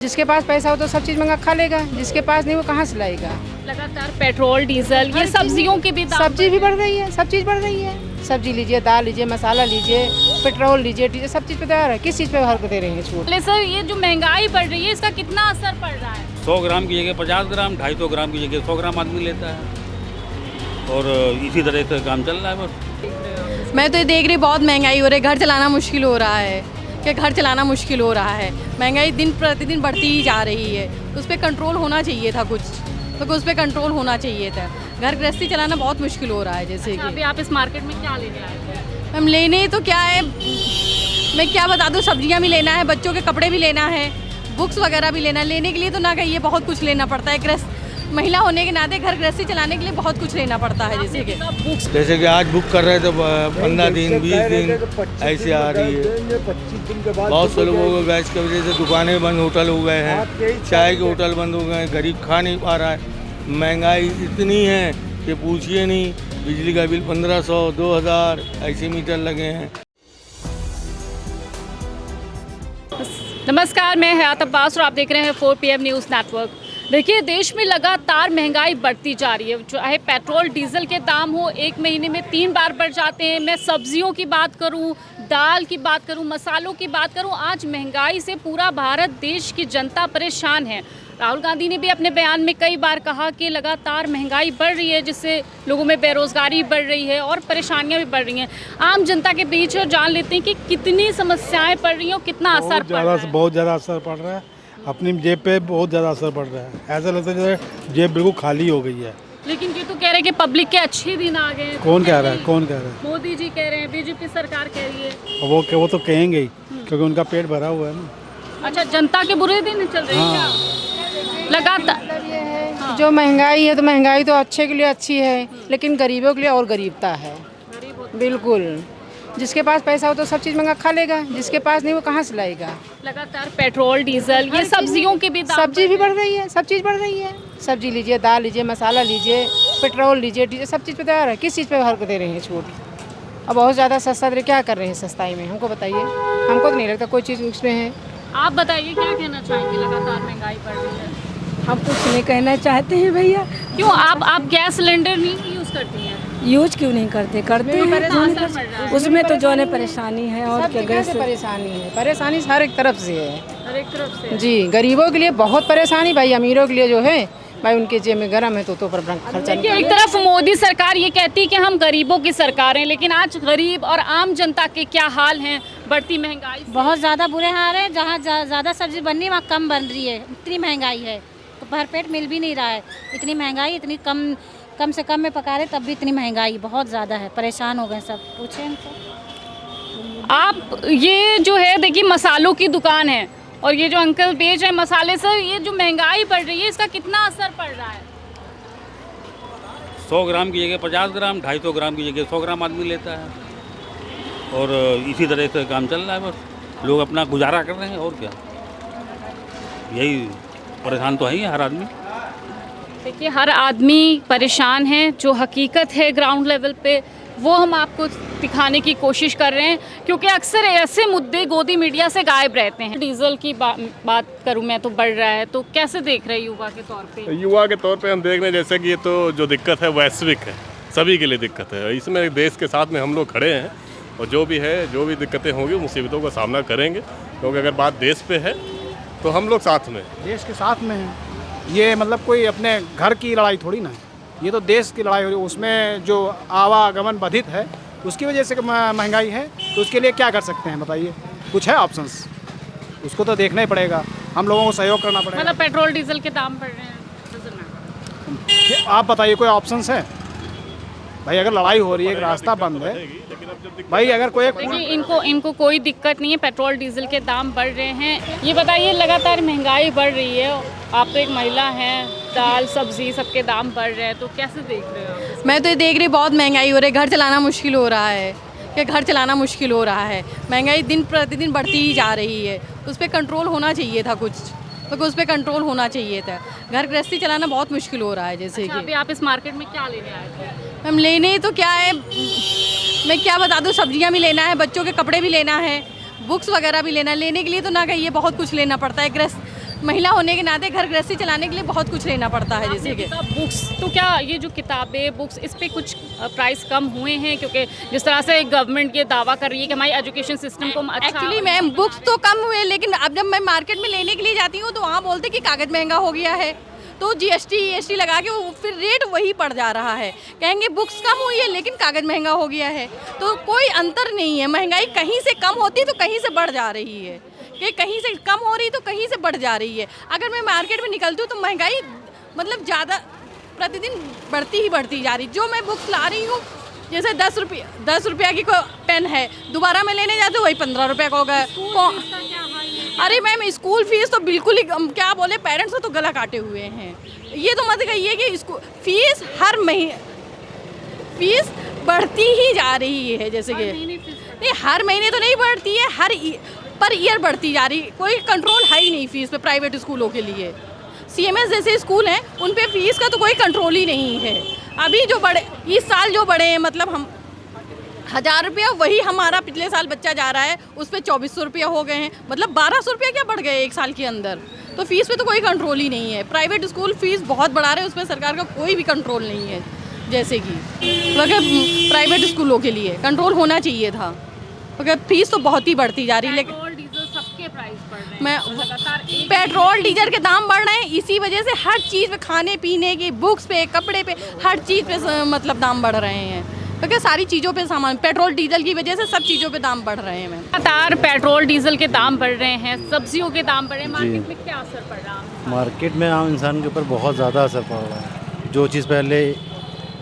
जिसके पास पैसा हो तो सब चीज़ मंगा खा लेगा, जिसके पास नहीं वो कहाँ से लाएगा। लगातार पेट्रोल डीजल ये सब्जियों की भी दाम सब्जी भी बढ़ रही है, सब चीज़ बढ़ रही है। सब्जी लीजिए, दाल लीजिए, मसाला लीजिए, पेट्रोल लीजिए, डीजल, सब चीज़ पे तैयार है। किस चीज़ पे हर को दे रहे हैं छूट। पहले सर ये जो महंगाई बढ़ रही है इसका कितना असर पड़ रहा है? 100 ग्राम की जगह 50 ग्राम, 250 ग्राम की जगह 100 ग्राम आदमी लेता है और इसी तरह से काम चल रहा है बस। मैं तो ये देख रही बहुत महंगाई हो रही है, घर चलाना मुश्किल हो रहा है कि घर चलाना मुश्किल हो रहा है। महंगाई दिन प्रतिदिन बढ़ती ही जा रही है, उस पर कंट्रोल होना चाहिए था कुछ, तो उस पर कंट्रोल होना चाहिए था। घर गृहस्थी चलाना बहुत मुश्किल हो रहा है। जैसे कि अभी आप इस मार्केट में क्या लेने आए थे? हम लेने तो क्या है, मैं क्या बता दूँ, सब्जियां भी लेना है, बच्चों के कपड़े भी लेना है, बुक्स वगैरह भी लेना है। लेने के लिए तो ना कहिए, बहुत कुछ लेना पड़ता है। गृहस्थ महिला होने के नाते घर गृहस्थी चलाने के लिए बहुत कुछ लेना पड़ता है। जैसे कि आज बुक कर रहे थे 15 दिन 20 दिन ऐसे आ रही है। बहुत से लोगों को गैस की वजह से दुकानें बंद, होटल हो गए हैं, चाय के होटल बंद हो गए हैं, गरीब खा नहीं पा रहा है। महंगाई इतनी है कि पूछिए नहीं। बिजली का बिल 1500 2000 ऐसे मीटर लगे हैं। नमस्कार, मैं हयात अब्बास और आप देख रहे हैं 4PM न्यूज़ नेटवर्क। देखिए, देश में लगातार महंगाई बढ़ती जा रही है। चाहे पेट्रोल डीजल के दाम हो, एक महीने में 3 बार बढ़ जाते हैं। मैं सब्जियों की बात करूं, दाल की बात करूं, मसालों की बात करूं, आज महंगाई से पूरा भारत देश की जनता परेशान है। राहुल गांधी ने भी अपने बयान में कई बार कहा कि लगातार महंगाई बढ़ रही है, जिससे लोगों में बेरोज़गारी बढ़ रही है और परेशानियां भी बढ़ रही हैं। आम जनता के बीच जान लेते हैं कि कितनी समस्याएं पड़ रही हैं और कितना असर पड़ रहा है। बहुत ज़्यादा असर पड़ रहा है। अपनी जेब पे बहुत ज़्यादा असर पड़ रहा है। ऐसा लगता है जैसे जेब बिल्कुल खाली हो गई है। लेकिन ये तो कह रहे हैं कि पब्लिक के अच्छे दिन आ गए हैं। कौन कह रहा है? कौन कह रहा है? मोदी जी कह रहे हैं, बीजेपी सरकार कह रही है। वो तो कहेंगे ही, क्योंकि उनका पेट भरा हुआ है ना। अच्छा, जनता के बुरे दिन चल रहे हैं क्या? लगातार मतलब ये है कि जो महंगाई है तो महंगाई तो अच्छे के लिए अच्छी है, लेकिन गरीबों के लिए और गरीबता है। बिल्कुल, जिसके पास पैसा हो तो सब चीज़ मंगा खा लेगा, जिसके पास नहीं वो कहाँ से लाएगा। लगातार पेट्रोल डीजल ये सब्जियों की भी दाम सब्जी भी बढ़ रही है, सब चीज़ बढ़ रही है। सब्जी लीजिए, दाल लीजिए, मसाला लीजिए, पेट्रोल लीजिए, डीजल, सब चीज़ पे तैयार है। किस चीज़ पे हर को दे रहे हैं छूट। अब बहुत ज़्यादा सस्ता दे, क्या कर रहे हैं सस्ताई में, हमको बताइए। हमको तो नहीं लगता कोई चीज़ उसमें है। आप बताइए, क्या कहना चाहेंगे? लगातार महंगाई बढ़ रही है। हम कुछ नहीं कहना चाहते हैं भैया। क्यों आप गैस सिलेंडर नहीं यूज़ करती हैं? यूज क्यों नहीं करते? करते हैं, उसमें तो जो है परेशानी है और सब क्या जगह गैस से परेशानी है, परेशानी हर एक तरफ से है। हर एक तरफ से। जी, गरीबों के लिए बहुत परेशानी भाई, अमीरों के लिए जो है भाई उनके जेब में गर्म है तो पर खर्चा देखिए, एक तरफ मोदी सरकार ये कहती है कि हम गरीबों की सरकार हैं, लेकिन आज गरीब और आम जनता के क्या हाल हैं बढ़ती महंगाई से? बहुत ज़्यादा बुरे हाल है। जहाँ ज़्यादा सब्जी बननी वहाँ कम बन रही है। इतनी महंगाई है तो भरपेट मिल भी नहीं रहा है। इतनी महंगाई, इतनी कम से कम में पका रहे तब भी इतनी महंगाई बहुत ज़्यादा है। परेशान हो गए सब। पूछें इनको। आप ये जो है देखिए, मसालों की दुकान है और ये जो अंकल बेच रहे हैं मसाले, सर ये जो महंगाई बढ़ रही है इसका कितना असर पड़ रहा है? 100 ग्राम की जगह 50 ग्राम, 250 ग्राम की जगह 100 ग्राम आदमी लेता है और इसी तरह से काम चल रहा है बस। लोग अपना गुजारा कर रहे हैं और क्या। यही परेशान तो है ही हर आदमी। देखिए, हर आदमी परेशान है। जो हकीकत है ग्राउंड लेवल पे वो हम आपको दिखाने की कोशिश कर रहे हैं, क्योंकि अक्सर ऐसे मुद्दे गोदी मीडिया से गायब रहते हैं। डीजल की बात करूं मैं तो बढ़ रहा है, तो कैसे देख रहे हैं युवा के तौर पे? युवा के तौर पे हम देख रहे हैं जैसे कि ये तो जो दिक्कत है वैश्विक है, सभी के लिए दिक्कत है। इसमें देश के साथ में हम लोग खड़े हैं और जो भी दिक्कतें होंगी मुसीबतों का सामना करेंगे, क्योंकि अगर बात देश पे है तो हम लोग साथ में, देश के साथ में हैं। ये मतलब कोई अपने घर की लड़ाई थोड़ी ना है, ये तो देश की लड़ाई हो रही है। उसमें जो आवागमन बाधित है उसकी वजह से महंगाई है, तो उसके लिए क्या कर सकते हैं बताइए? कुछ है ऑप्शंस? उसको तो देखना ही पड़ेगा, हम लोगों को सहयोग करना पड़ेगा। मतलब पेट्रोल डीजल के दाम बढ़ रहे हैं, आप बताइए कोई ऑप्शंस है भाई? अगर लड़ाई हो रही है, एक रास्ता बंद है भाई, अगर कोई देखिए इनको कोई दिक्कत नहीं है, पेट्रोल डीजल के दाम बढ़ रहे हैं। ये बताइए, लगातार महंगाई बढ़ रही है, आप तो एक महिला हैं, दाल सब्जी सबके दाम बढ़ रहे हैं, तो कैसे देख रहे हो आप? मैं तो ये देख रही बहुत महंगाई हो रही है, घर चलाना मुश्किल हो रहा है कि घर चलाना मुश्किल हो रहा है। महंगाई दिन प्रतिदिन बढ़ती ही जा रही है, उस पर कंट्रोल होना चाहिए था कुछ, तो उस पर कंट्रोल होना चाहिए था। घर गृहस्थी चलाना बहुत मुश्किल हो रहा है। जैसे कि अभी आप इस मार्केट में क्या लेने आए थे? हम लेने तो क्या है, मैं क्या बता दूँ, सब्जियां भी लेना है, बच्चों के कपड़े भी लेना है, बुक्स वगैरह भी लेना है। लेने के लिए तो ना कहिए, बहुत कुछ लेना पड़ता है। महिला होने के नाते घर गृहस्थी चलाने के लिए बहुत कुछ लेना पड़ता है। जैसे कि बुक्स, तो क्या ये जो किताबें बुक्स इस पे कुछ प्राइस कम हुए हैं? क्योंकि जिस तरह से गवर्नमेंट ये दावा कर रही है कि हमारी एजुकेशन सिस्टम को अच्छा, एक्चुअली मैम बुक्स तो कम हुए, लेकिन अब जब मैं मार्केट में लेने के लिए जाती हूँ तो वहाँ बोलते कि कागज़ महंगा हो गया है, तो GST लगा के वो फिर रेट वही पड़ जा रहा है। कहेंगे बुक्स कम हुई है लेकिन कागज़ महंगा हो गया है, तो कोई अंतर नहीं है। महंगाई कहीं से कम होती तो कहीं से बढ़ जा रही है, कि कहीं से कम हो रही तो कहीं से बढ़ जा रही है। अगर मैं मार्केट में निकलती हूँ तो महंगाई मतलब ज़्यादा प्रतिदिन बढ़ती ही बढ़ती जा रही। जो मैं बुक्स ला रही हूँ, जैसे 10 रुपया की कोई पेन है, दोबारा मैं लेने जाती हूँ वही 15 रुपये का हो गया। अरे मैम स्कूल फीस तो बिल्कुल ही क्या बोले, पेरेंट्स तो गला काटे हुए हैं। ये तो मत कहिए कि फीस हर महीने फीस बढ़ती ही जा रही है। जैसे कि नहीं, हर महीने तो नहीं बढ़ती है, हर पर ईयर बढ़ती जा रही। कोई कंट्रोल है ही नहीं फीस पे प्राइवेट स्कूलों के लिए। CMS जैसे स्कूल हैं उन पे फीस का तो कोई कंट्रोल ही नहीं है। अभी जो बड़े इस साल जो बड़े हैं, मतलब हम 1000 रुपया, वही हमारा पिछले साल बच्चा जा रहा है उस पर 2400 रुपया हो गए हैं, मतलब 1200 रुपया क्या बढ़ गए एक साल के अंदर। तो फीस पे तो कोई कंट्रोल ही नहीं है। प्राइवेट स्कूल फीस बहुत बढ़ा रहे हैं, उस पर सरकार का कोई भी कंट्रोल नहीं है। जैसे कि अगर प्राइवेट स्कूलों के लिए कंट्रोल होना चाहिए था, अगर फीस तो बहुत ही बढ़ती जा रही है। लेकिन पेट्रोल डीजल सबके प्राइस बढ़ रहे हैं, मैं लगातार पेट्रोल डीजल के दाम बढ़ रहे हैं, इसी वजह से हर चीज़ पे, खाने पीने की, बुक्स पे, कपड़े पे, हर चीज़ पे मतलब दाम बढ़ रहे हैं। क्योंकि सारी चीज़ों पे सामान पेट्रोल डीजल की वजह से सब चीज़ों पे दाम बढ़ रहे हैं। मैम लगातार पेट्रोल डीजल के दाम बढ़ रहे हैं, सब्जियों के दाम बढ़ रहे हैं, मार्केट में क्या असर पड़ रहा है? मार्केट में आम इंसान के ऊपर बहुत ज़्यादा असर पड़ रहा है। जो चीज़ पहले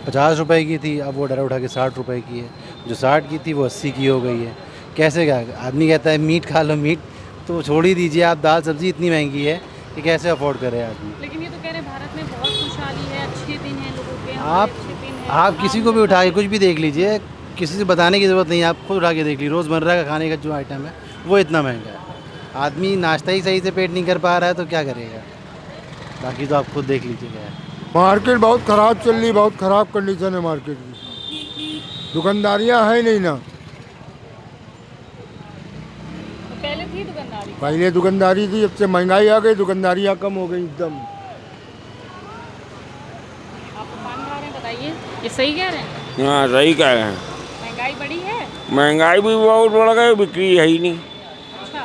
50 रुपए की थी, अब वो डरा उठा के 60 रुपए की है। जो 60 की थी वो 80 की हो गई है। कैसे क्या आदमी कहता है मीट खा लो, मीट तो छोड़ ही दीजिए, आप दाल सब्जी इतनी महंगी है कि कैसे अफोर्ड करे आदमी। लेकिन ये तो कह रहे हैं भारत में बहुत खुशहाली है, अच्छे दिन हैं लोगों के। आप किसी को भी उठा के कुछ भी देख लीजिए, किसी से बताने की ज़रूरत नहीं है, आप खुद उठा के देख लीजिए। रोज़मर्रा का खाने का जो आइटम है वो इतना महंगा है। आदमी नाश्ता ही सही से पेट नहीं कर पा रहा है तो क्या करेगा? बाकी तो आप खुद देख लीजिए क्या है। मार्केट बहुत ख़राब चल रही, बहुत ख़राब कंडीशन है मार्केट की। दुकानदारियाँ हैं नहीं ना। पहले थी दुकानदारी, पहले दुकानदारी थी, जब से महंगाई आ गई दुकानदारियाँ कम हो गई एकदम। आप पान खा रहे हैं, बताइए ये सही कह रहे हैं? हाँ सही कह रहे हैं। महंगाई बढ़ी है? महंगाई भी बहुत बढ़ गई, बिक्री है ही नहीं। अच्छा,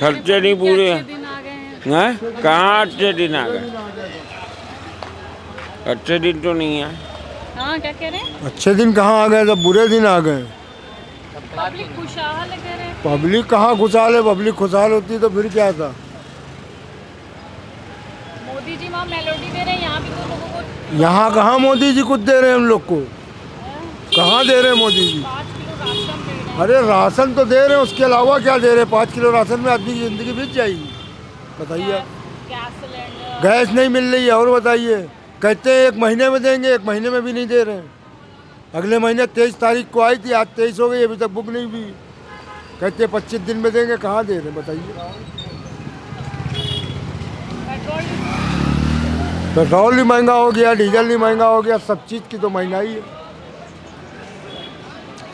खर्चे नहीं पूरे। अच्छे दिन आ गए हैं। कहाँ अच्छे दिन आ गए? अच्छे दिन तो नहीं है। हाँ, क्या कह रहे हैं? अच्छे दिन कहाँ आ गए, सब बुरे दिन आ गए। पब्लिक खुशहाल है कह रहे हैं। पब्लिक कहाँ खुशहाल है? पब्लिक खुशहाल होती तो फिर क्या था। मोदी जी वहाँ मेलोडी दे रहे हैं, यहाँ भी तो लोगों को। यहाँ कहाँ मोदी जी कुछ दे रहे हैं हम लोग को? कहाँ दे रहे हैं मोदी जी? 5 किलो राशन दे रहे हैं। अरे राशन तो दे रहे हैं, उसके अलावा क्या दे रहे हैं? 5 किलो राशन में आदमी की ज़िंदगी बीत जाएगी, बताइए। गैस सिलेंडर, गैस नहीं मिल रही है, और बताइए। कहते हैं 1 महीने में देंगे, 1 महीने में भी नहीं दे रहे हैं। अगले महीने 23 तारीख को आई थी, आज 23 हो गई, अभी तक बुक नहीं हुई। कहते 25 दिन में देंगे, कहाँ दे रहे हैं बताइए। पेट्रोल भी महंगा हो गया, डीजल भी महंगा हो गया, सब चीज़ की तो महंगाई है।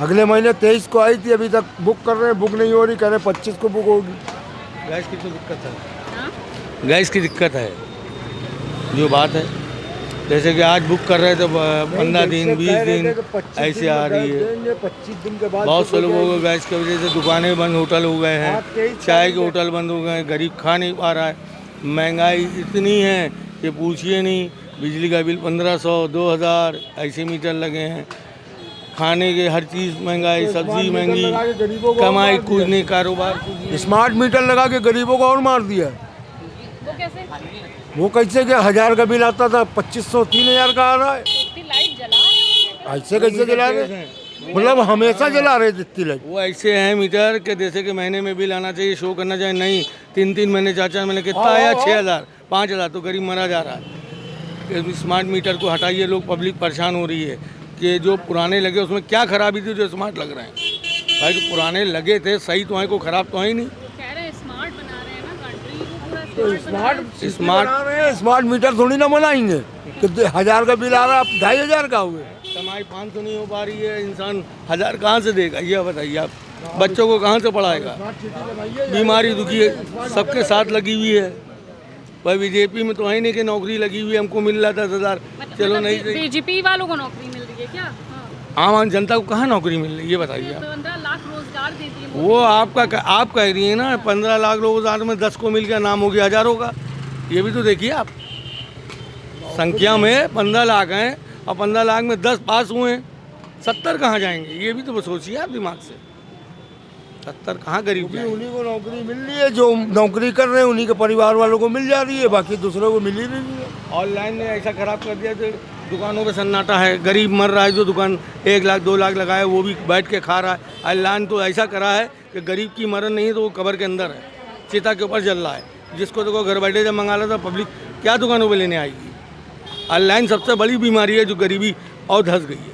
अगले महीने 23 को आई थी, अभी तक बुक कर रहे हैं, बुक नहीं हो रही, कह रहे 25 को बुक होगी। गैस की तो दिक्कत है। गैस की दिक्कत है, जो बात है। जैसे कि आज बुक कर रहे थे 15 दिन 20 दिन ऐसे आ रही है। 25 दिन के बाद बहुत से लोगों को गैस की वजह से दुकानें बंद, होटल हो गए हैं, चाय के होटल बंद हो गए हैं, गरीब खा नहीं पा रहा है। महंगाई इतनी है कि पूछिए नहीं। बिजली का बिल 1500 2000 ऐसे मीटर लगे हैं। खाने के हर चीज़ महंगाई, सब्जी महंगी, कमाई कुछ नहीं, कारोबार। स्मार्ट मीटर लगा के गरीबों को और मार दिया। वो कैसे? वो कैसे कि 1000 का बिल आता था 2500 3000 का आ रहा है। इतनी लाइट जला रहे हैं? ऐसे कैसे जला रहे? मतलब हमेशा जला रहे इतनी लाइट। वो ऐसे हैं मीटर कि जैसे कि महीने में बिल आना चाहिए, शो करना चाहिए, नहीं 3 महीने 4 महीने कितना आया 6000 5000 तो गरीब मरा जा रहा है। स्मार्ट मीटर को हटाइए, लोग पब्लिक परेशान हो रही है कि जो पुराने लगे उसमें क्या खराबी थी जो स्मार्ट लग रहे हैं। भाई जो पुराने लगे थे सही तो है, कोई ख़राब तो है ही नहीं। कह रहे हैं स्मार्ट बना रहे हैं ना कंट्री को, पूरा स्मार्ट मीटर थोड़ी ना बनाएंगे। कितने 1000 का बिल आ रहा है, 2500 का हुए। कमाई 500 नहीं हो पा रही है, इंसान 1000 कहाँ से देगा ये बताइए आप। बच्चों को कहाँ से पढ़ाएगा? बीमारी दुखी है, सबके साथ लगी हुई है। पर बीजेपी में तो है नहीं कि नौकरी लगी हुई हमको मिल रहा 10,000, चलो नहीं सही। बीजेपी वालों को नौकरी मिल रही है क्या? आम जनता को कहाँ नौकरी मिल रही है ये बताइए आप। 15 लाख रोजगार दे दिए। वो आप कह रही है ना 15 लाख रोजगार में 10 को मिल गया, नाम हो गया हज़ारों का। ये भी तो देखिए आप, संख्या में 15 लाख हैं और 15 लाख में 10 पास हुए हैं, 70 कहाँ जाएंगे? ये भी तो सोचिए आप दिमाग से, 70 कहाँ गरीब जाएंगे? उन्हीं को नौकरी मिल रही है, जो नौकरी कर रहे हैं उन्हीं के परिवार वालों को मिल जा रही है, बाकी दूसरों को मिल ही नहीं है। ऑनलाइन ने ऐसा खराब कर दिया तो दुकानों पे सन्नाटा है, गरीब मर रहा है, जो दुकान 1 लाख 2 लाख लगाए वो भी बैठ के खा रहा है। ऑनलाइन तो ऐसा करा है कि गरीब की मरण नहीं है तो वो कब्र के अंदर है, चिता के ऊपर जल रहा है। जिसको देखो घर बैठे जब मंगा ला था, पब्लिक क्या दुकानों पे लेने आएगी? ऑनलाइन सबसे बड़ी बीमारी है जो गरीबी और धंस गई है।